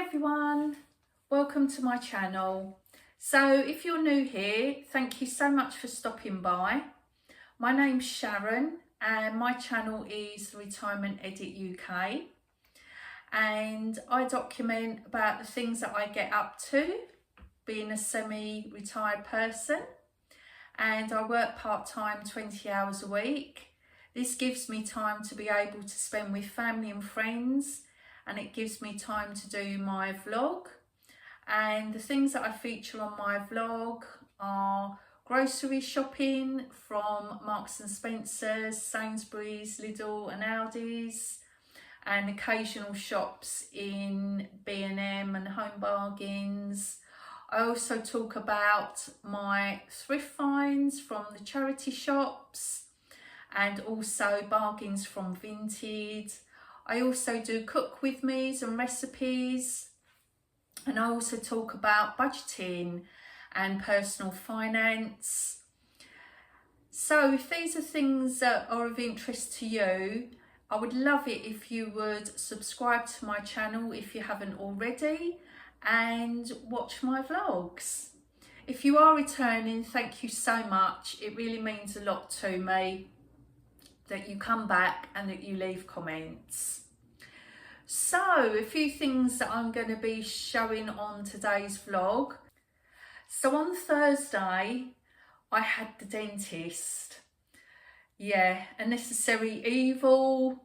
everyone, welcome to my channel. So if you're new here, thank you so much for stopping by. My name's Sharon and my channel is Retirement Edit UK, and I document about the things that I get up to being a semi-retired person, and I work part-time 20 hours a week. This gives me time to be able to spend with family and friends, and it gives me time to do my vlog. And the things that I feature on my vlog are grocery shopping from Marks and Spencer's, Sainsbury's, Lidl and Aldi's, and occasional shops in B&M and Home Bargains. I also talk about my thrift finds from the charity shops and also bargains from Vinted. I also do cook with me's and recipes, and I also talk about budgeting and personal finance. So if these are things that are of interest to you, I would love it if you would subscribe to my channel if you haven't already, and watch my vlogs. If you are returning, thank you so much. It really means a lot to me that you come back and that you leave comments. So a few things that I'm going to be showing on today's vlog. So on Thursday, I had the dentist. Yeah, a necessary evil,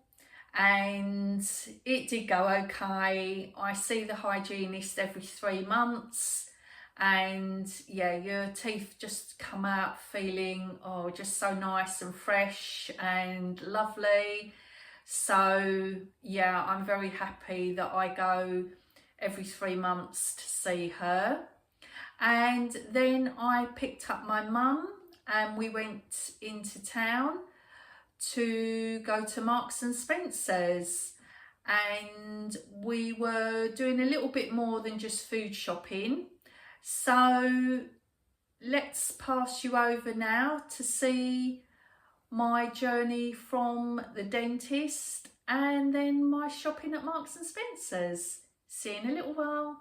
and it did go okay. I see the hygienist every 3 months, and yeah, your teeth just come out feeling just so nice and fresh and lovely. So yeah, I'm very happy that I go every 3 months to see her. And then I picked up my mum and we went into town to go to Marks and Spencer's, and we were doing a little bit more than just food shopping. So let's pass you over now to see my journey from the dentist and then my shopping at Marks and Spencer's. See you in a little while.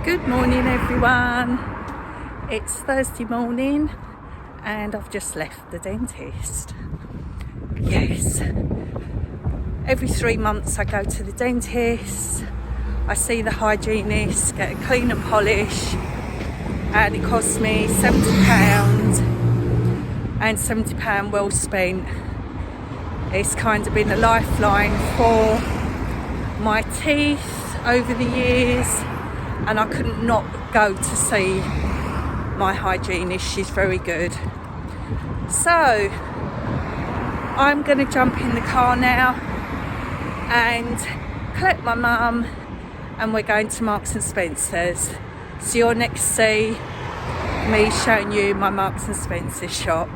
Good morning everyone. It's Thursday morning and I've just left the dentist. Yes, every 3 months I go to the dentist. I see the hygienist, get a clean and polish, and it costs me £70, and £70 well spent. It's kind of been a lifeline for my teeth over the years, and I couldn't not go to see my hygienist. She's very good. So I'm going to jump in the car now and collect my mum, and we're going to Marks and Spencer's. So you'll next see me showing you my Marks and Spencer's shop.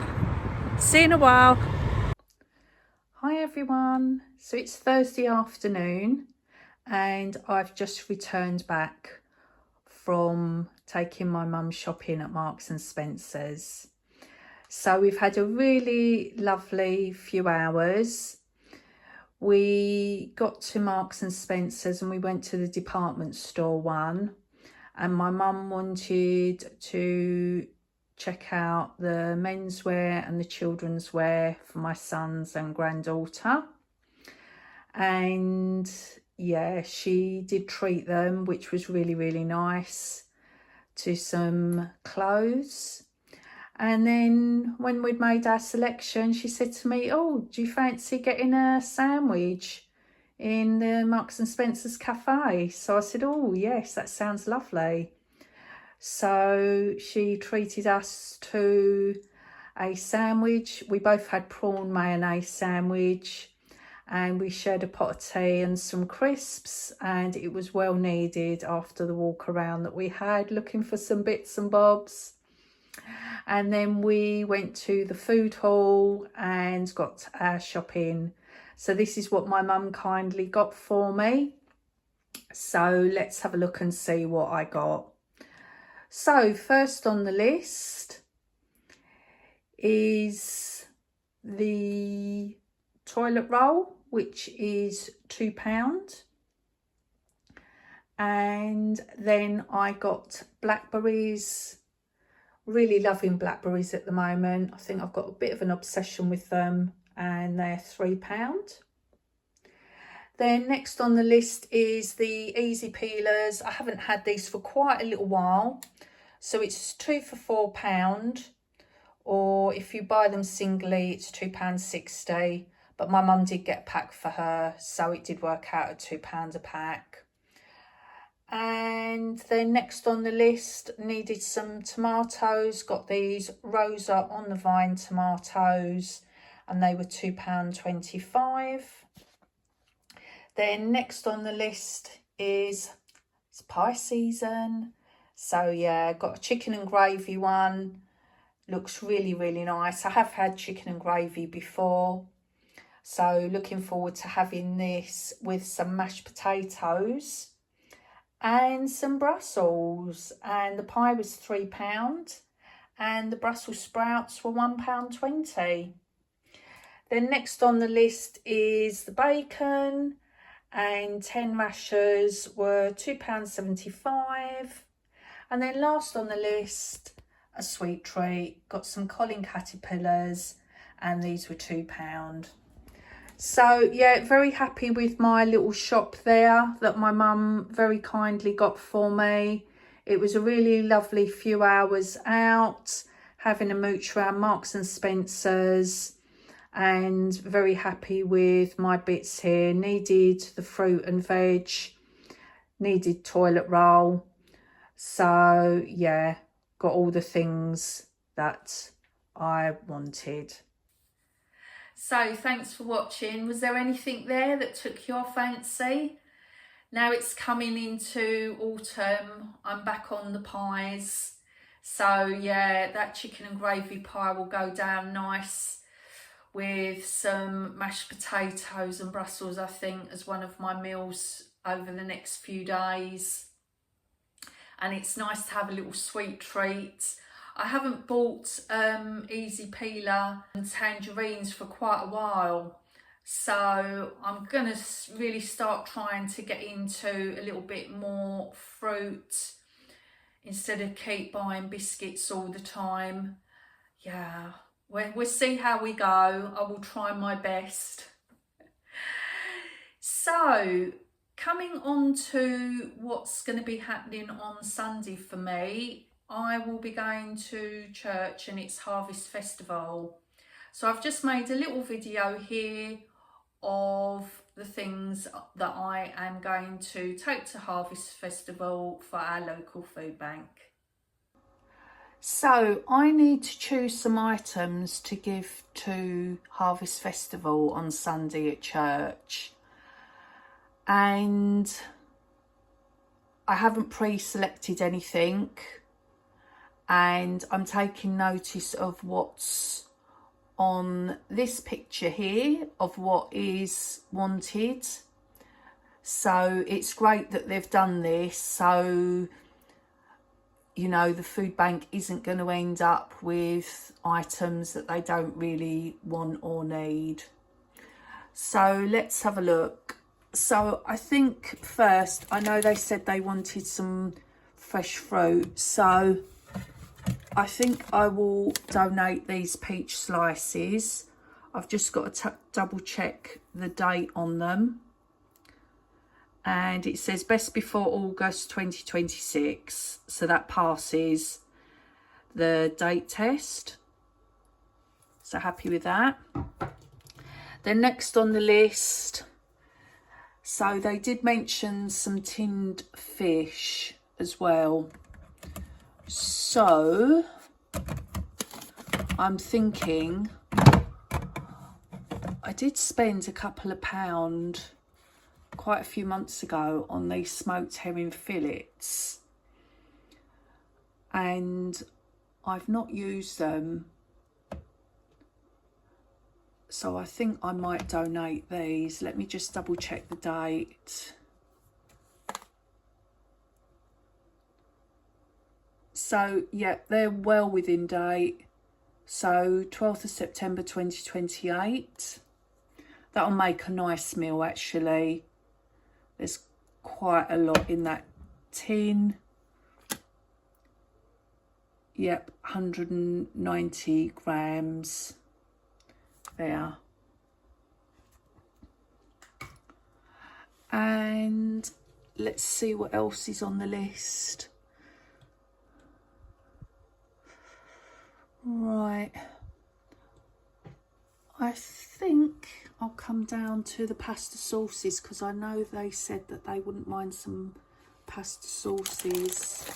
See you in a while. Hi everyone. So it's Thursday afternoon and I've just returned back from taking my mum shopping at Marks and Spencer's. So we've had a really lovely few hours. We got to Marks and Spencer's and we went to the department store one, and my mum wanted to check out the menswear and the children's wear for my sons and granddaughter. And yeah, she did treat them, which was really, really nice, to some clothes. And then when we'd made our selection, she said to me, "Oh, do you fancy getting a sandwich in the Marks and Spencer's cafe?" So I said, "Oh yes, that sounds lovely." So she treated us to a sandwich. We both had prawn mayonnaise sandwich, and we shared a pot of tea and some crisps, and it was well needed after the walk around that we had looking for some bits and bobs. And then we went to the food hall and got our shopping. So this is what my mum kindly got for me. So let's have a look and see what I got. So first on the list is the toilet roll, which is £2. And then I got blackberries. Really loving blackberries at the moment. I think I've got a bit of an obsession with them, and they're £3. Then next on the list is the easy peelers. I haven't had these for quite a little while. So it's 2 for £4, or if you buy them singly, it's £2.60. But my mum did get a pack for her, so it did work out at £2 a pack. And then next on the list, needed some tomatoes. Got these Rosa on the Vine tomatoes, and they were £2.25. Then next on the list is it's pie season. So yeah, got a chicken and gravy one. Looks really, really nice. I have had chicken and gravy before. So looking forward to having this with some mashed potatoes and some Brussels. And the pie was £3 and the Brussels sprouts were £1.20. Then next on the list is the bacon, and 10 rashers were £2.75. And then last on the list, a sweet treat. Got some Colin caterpillars, and these were £2. So yeah, very happy with my little shop there that my mum very kindly got for me. It was a really lovely few hours out, having a mooch around Marks and Spencer's, and very happy with my bits here. Needed the fruit and veg, needed toilet roll. So yeah, got all the things that I wanted. So thanks for watching. Was there anything there that took your fancy? Now it's coming into autumn, I'm back on the pies. So yeah, that chicken and gravy pie will go down nice with some mashed potatoes and Brussels, I think, as one of my meals over the next few days. And it's nice to have a little sweet treat. I haven't bought easy peeler and tangerines for quite a while, so I'm gonna really start trying to get into a little bit more fruit instead of keep buying biscuits all the time. Yeah, we'll see how we go. I will try my best. So coming on to what's going to be happening on Sunday for me, I will be going to church and it's Harvest Festival. So I've just made a little video here of the things that I am going to take to Harvest Festival for our local food bank. So I need to choose some items to give to Harvest Festival on Sunday at church. And I haven't pre-selected anything. And I'm taking notice of what's on this picture here, of what is wanted. So it's great that they've done this, so you know the food bank isn't going to end up with items that they don't really want or need. So let's have a look. So I think first, I know they said they wanted some fresh fruit, so I think I will donate these peach slices. I've just got to double check the date on them. And it says best before August 2026. So that passes the date test. So happy with that. Then next on the list, so they did mention some tinned fish as well. So I'm thinking, I did spend a couple of £1 quite a few months ago on these smoked herring fillets, and I've not used them, so I think I might donate these. Let me just double check the date. So yeah, they're well within date. So 12th of September 2028. That'll make a nice meal actually. There's quite a lot in that tin. Yep, 190 grams there. And let's see what else is on the list. Right. I think I'll come down to the pasta sauces because I know they said that they wouldn't mind some pasta sauces.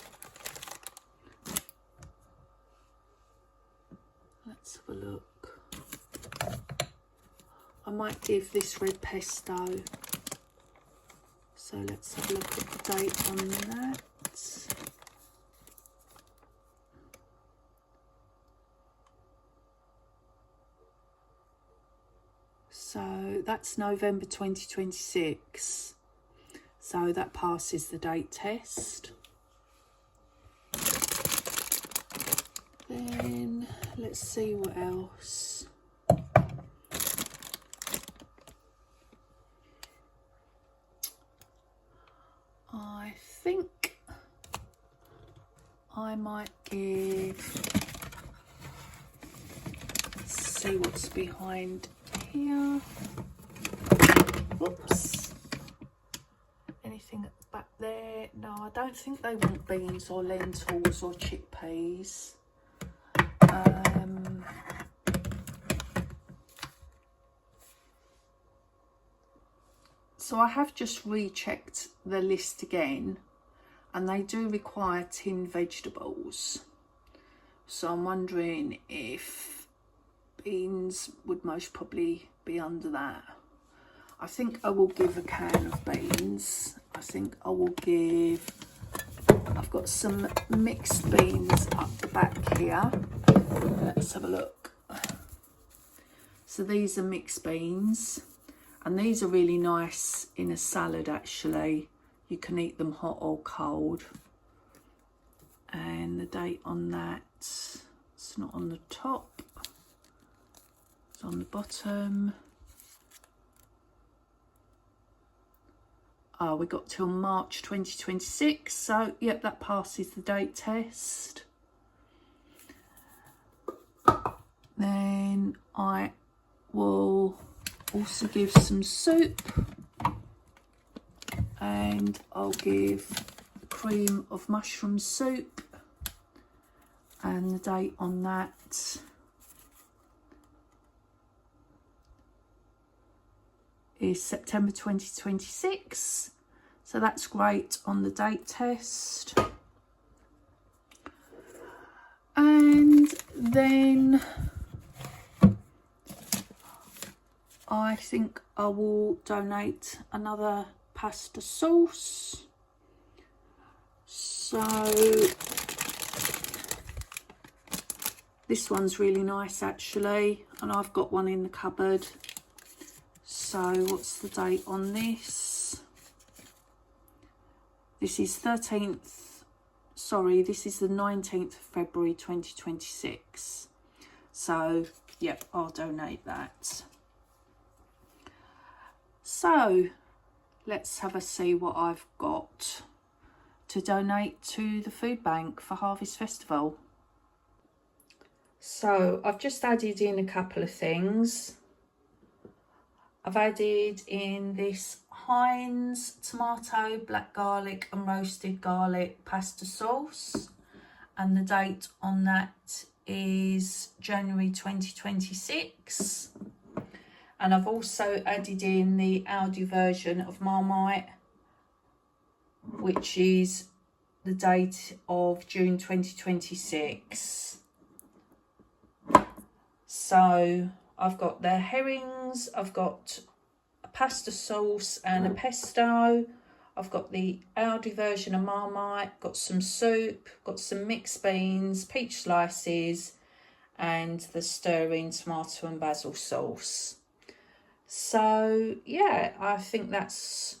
Let's have a look. I might give this red pesto. So let's have a look at the date on that. So that's November 2026. So that passes the date test. Then let's see what else. I think I might give, let's see what's behind here. Whoops. Anything at the back there? No, I don't think they want beans or lentils or chickpeas. So I have just rechecked the list again, and they do require tinned vegetables. So I'm wondering if beans would most probably be under that. I think I will give a can of beans. I think I will give, I've got some mixed beans up the back here. Let's have a look. So these are mixed beans. And these are really nice in a salad, actually. You can eat them hot or cold. And the date on that, it's not on the top. It's on the bottom. Oh, we got till March 2026. So, yep, that passes the date test. Then I will also give some soup, and I'll give a cream of mushroom soup, and the date on that is September 2026, so that's great on the date test. And then I think I will donate another pasta sauce. So this one's really nice, actually, and I've got one in the cupboard. So what's the date on this? This is this is the 19th of February 2026. So yep, I'll donate that. So let's have a see what I've got to donate to the food bank for Harvest Festival. So I've just added in a couple of things. I've added in this Heinz tomato, black garlic and roasted garlic pasta sauce, and the date on that is January 2026. And I've also added in the Aldi version of Marmite, which is the date of June 2026. So I've got the herrings, I've got a pasta sauce and a pesto. I've got the Aldi version of Marmite, got some soup, got some mixed beans, peach slices, and the stirring tomato and basil sauce. So yeah, I think that's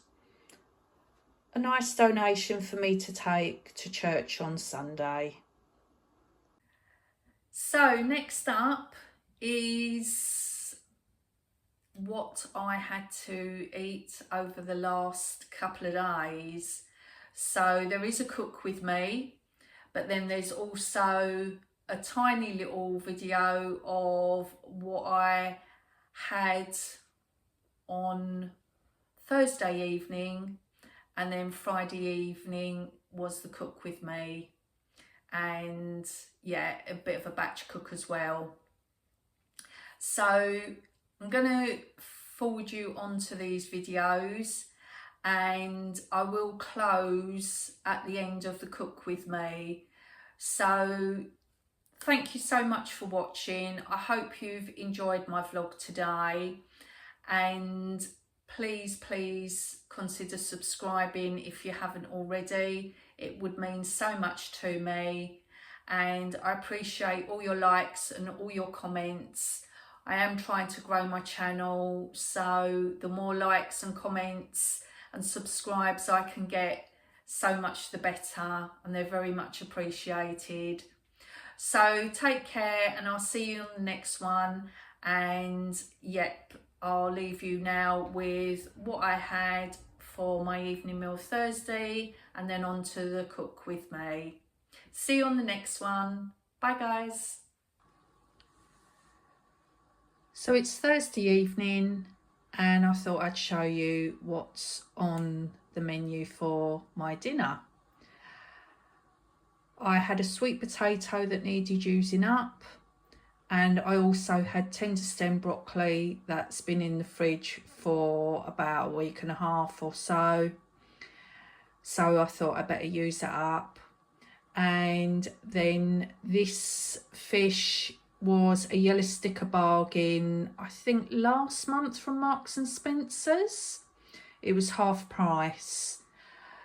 a nice donation for me to take to church on Sunday. So next up is what I had to eat over the last couple of days. So there is a cook with me, but then there's also a tiny little video of what I had on Thursday evening, and then Friday evening was the cook with me, and yeah, a bit of a batch cook as well. So I'm gonna forward you onto these videos, and I will close at the end of the cook with me. So thank you so much for watching. I hope you've enjoyed my vlog today, and please consider subscribing if you haven't already. It would mean so much to me, and I appreciate all your likes and all your comments. I am trying to grow my channel, so the more likes and comments and subscribes I can get, so much the better, and they're very much appreciated. So take care, and I'll see you on the next one. And yep, I'll leave you now with what I had for my evening meal Thursday, and then on to the cook with me. See you on the next one. Bye guys. So it's Thursday evening, and I thought I'd show you what's on the menu for my dinner. I had a sweet potato that needed using up, and I also had tender stem broccoli that's been in the fridge for about a week and a half or so. So I thought I better use it up. And then this fish was a yellow sticker bargain, I think last month from Marks and Spencer's. It was half price.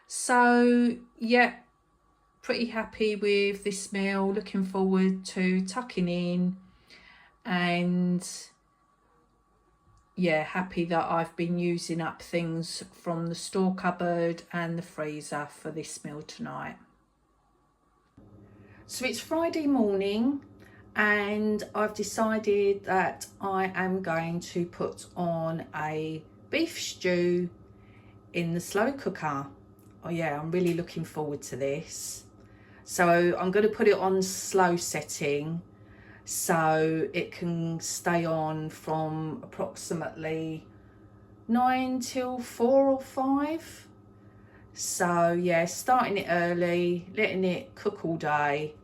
So yeah, pretty happy with this meal, looking forward to tucking in, and yeah, happy that I've been using up things from the store cupboard and the freezer for this meal tonight. So it's Friday morning, and I've decided that I am going to put on a beef stew in the slow cooker. Oh yeah, I'm really looking forward to this. So I'm going to put it on slow setting so it can stay on from approximately 9 till 4 or 5. So yeah, starting it early, letting it cook all day.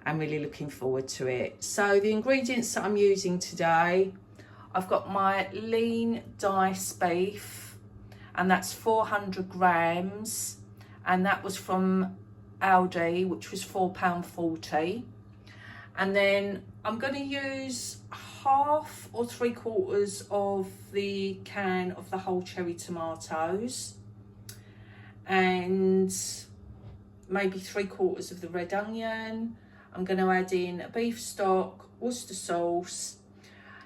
I'm really looking forward to it. So the ingredients that I'm using today, I've got my lean diced beef, and that's 400 grams, and that was from Aldi, which was £4.40. And then I'm going to use half or 3/4 of the can of the whole cherry tomatoes, and maybe 3/4 of the red onion. I'm going to add in beef stock, Worcester sauce.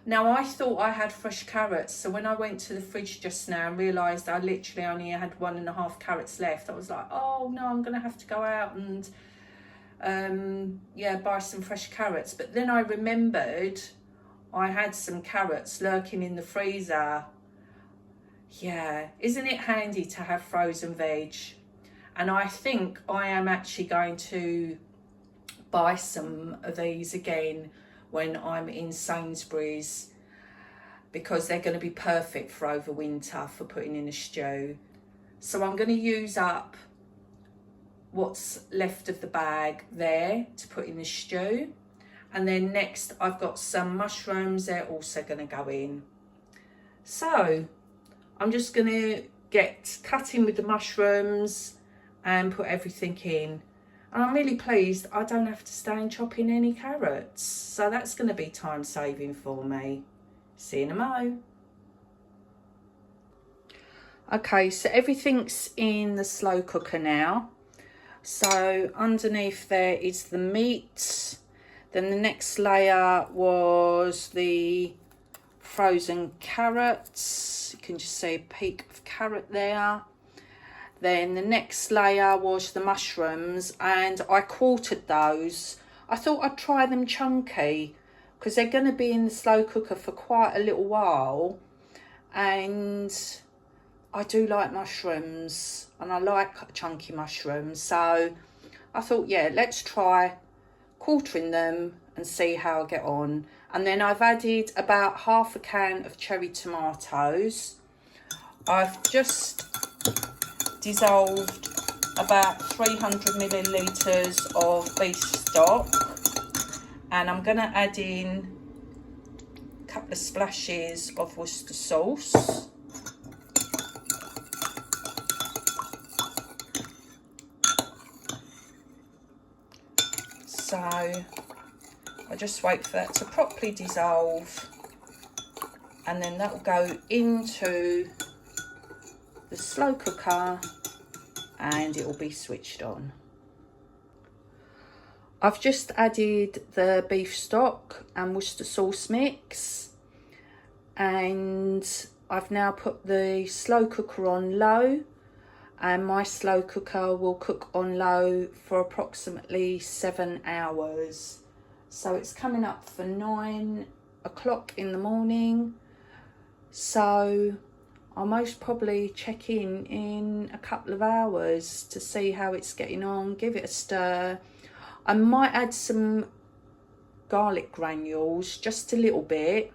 Now I thought I had fresh carrots, so when I went to the fridge just now and realised I literally only had 1.5 carrots left, I was like, oh no, I'm going to have to go out and yeah, buy some fresh carrots. But then I remembered I had some carrots lurking in the freezer. Yeah, isn't it handy to have frozen veg? And I think I am actually going to buy some of these again when I'm in Sainsbury's, because they're going to be perfect for over winter for putting in a stew. So I'm going to use up what's left of the bag there to put in the stew. And then next I've got some mushrooms, they're also going to go in. So I'm just going to get cutting with the mushrooms and put everything in. And I'm really pleased I don't have to stay and chop in any carrots. So that's going to be time saving for me. See you in a mo. Okay, so everything's in the slow cooker now. So underneath there is the meat. Then the next layer was the frozen carrots. You can just see a peak of carrot there. Then the next layer was the mushrooms, and I quartered those. I thought I'd try them chunky because they're going to be in the slow cooker for quite a little while. and I do like mushrooms, and I like chunky mushrooms, so I thought, yeah, let's try quartering them and see how I get on. And then I've added about half a can of cherry tomatoes. I've just dissolved about 300 millilitres of beef stock, and I'm going to add in a couple of splashes of Worcester sauce. So I just wait for that to properly dissolve, and then that will go into the slow cooker and it will be switched on. I've just added the beef stock and Worcester sauce mix, and I've now put the slow cooker on low, and my slow cooker will cook on low for approximately 7 hours. So it's coming up for 9 o'clock in the morning, so I'll most probably check in a couple of hours to see how it's getting on, give it a stir. I might add some garlic granules, just a little bit,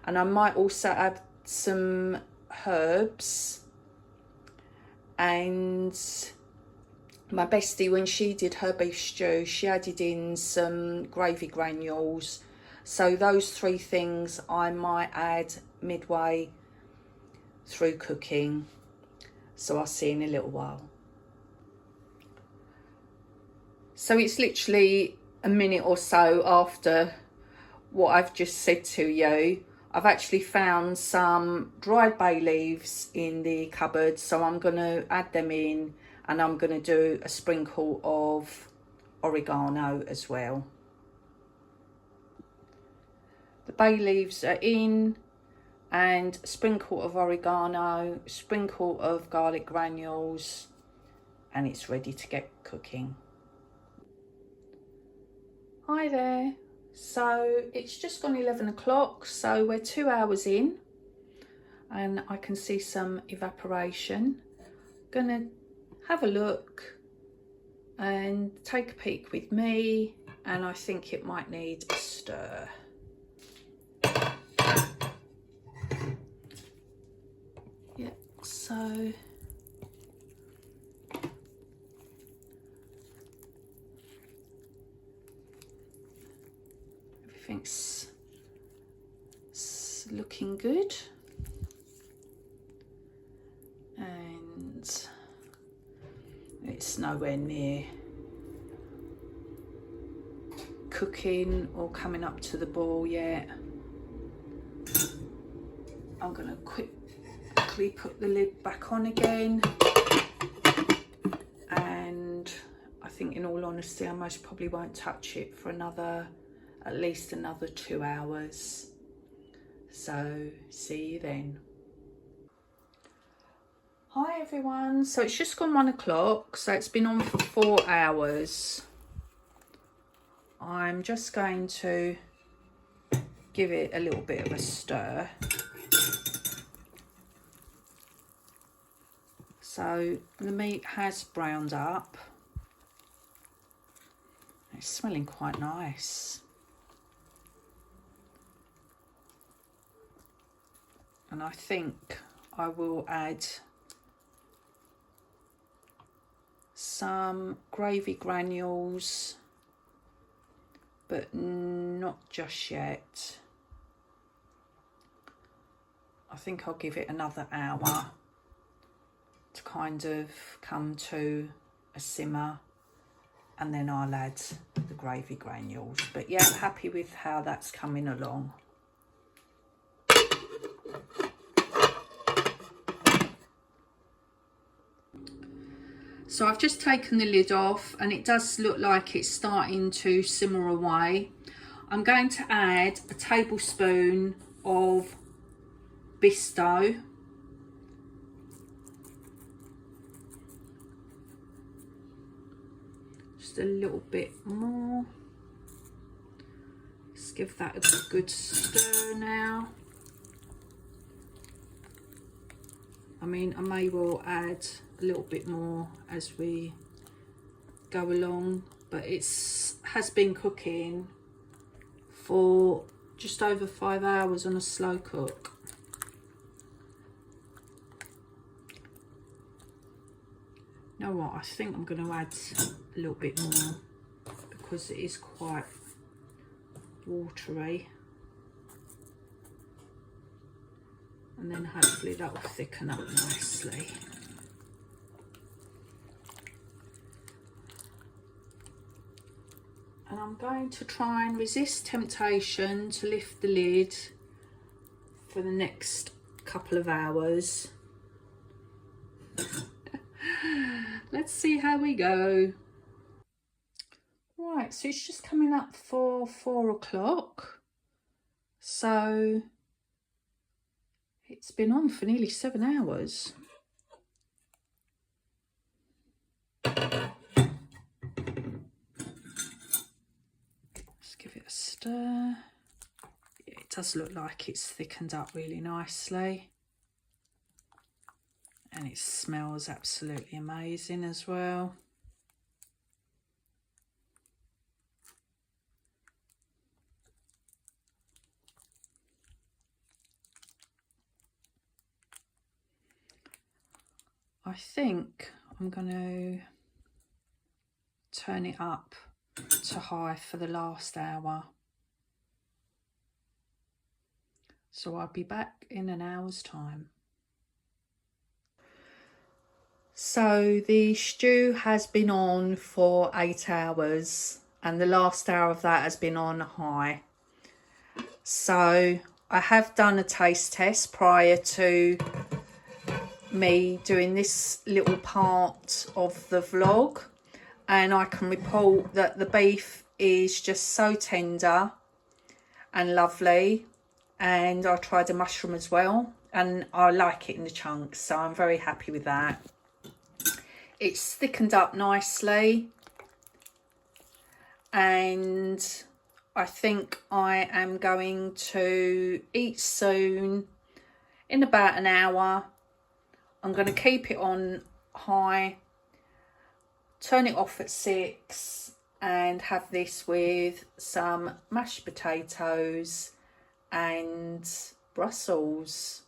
and I might also add some herbs. And my bestie, when she did her beef stew, she added in some gravy granules. So those 3 things I might add midway through cooking. So I'll see in a little while. So it's literally a minute or so after what I've just said to you. I've actually found some dried bay leaves in the cupboard, so I'm going to add them in, and I'm going to do a sprinkle of oregano as well. The bay leaves are in, and a sprinkle of oregano, a sprinkle of garlic granules, and it's ready to get cooking. Hi there. So it's just gone 11 o'clock, so we're 2 hours in, and I can see some evaporation. Gonna have a look and take a peek with me, and I think it might need a stir. Yeah, so everything's looking good, and it's nowhere near cooking or coming up to the boil yet. I'm going to quickly put the lid back on again, and I think, in all honesty, I most probably won't touch it for at least another 2 hours. So see you then. Hi everyone, so it's just gone 1 o'clock, so it's been on for 4 hours. I'm just going to give it a little bit of a stir. So the meat has browned up. It's smelling quite nice. And I think I will add some gravy granules, but not just yet. I think I'll give it another hour to kind of come to a simmer, and then I'll add the gravy granules. But yeah, happy with how that's coming along. So I've just taken the lid off, and it does look like it's starting to simmer away. I'm going to add a tablespoon of Bisto. Just a little bit more. Let's give that a good stir now. mean, I may well add a little bit more as we go along, but has been cooking for just over 5 hours on a slow cook. You know what, I think I'm going to add a little bit more because it is quite watery, and then hopefully that will thicken up nicely. And I'm going to try and resist temptation to lift the lid for the next couple of hours. Let's see how we go. Right, so it's just coming up for 4 o'clock. So it's been on for nearly 7 hours. Give it a stir. Yeah, it does look like it's thickened up really nicely, and it smells absolutely amazing as well. I think I'm going to turn it up to high for the last hour. So I'll be back in an hour's time. So the stew has been on for 8 hours, and the last hour of that has been on high. So I have done a taste test prior to me doing this little part of the vlog, and I can report that the beef is just so tender and lovely, and I tried the mushroom as well, and I like it in the chunks, so I'm very happy with that. It's thickened up nicely, and I think I am going to eat soon, in about an hour. I'm going to keep it on high, turn it off at 6, and have this with some mashed potatoes and Brussels.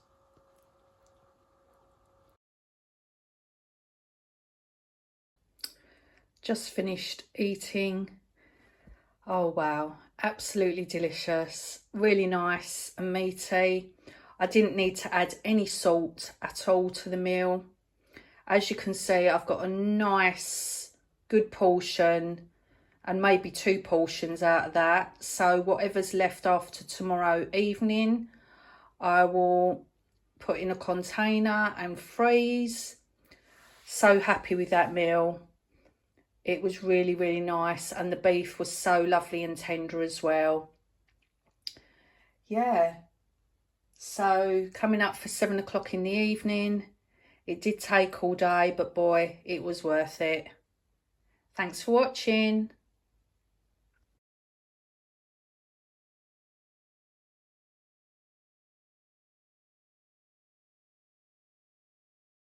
Just finished eating. Oh wow, absolutely delicious, really nice and meaty. I didn't need to add any salt at all to the meal. As you can see, I've got a nice good portion and maybe 2 portions out of that. So whatever's left after tomorrow evening, I will put in a container and freeze. So happy with that meal. It was really, really nice, and the beef was so lovely and tender as well. Yeah, so coming up for 7 o'clock in the evening. It did take all day, but boy, it was worth it. Thanks for watching.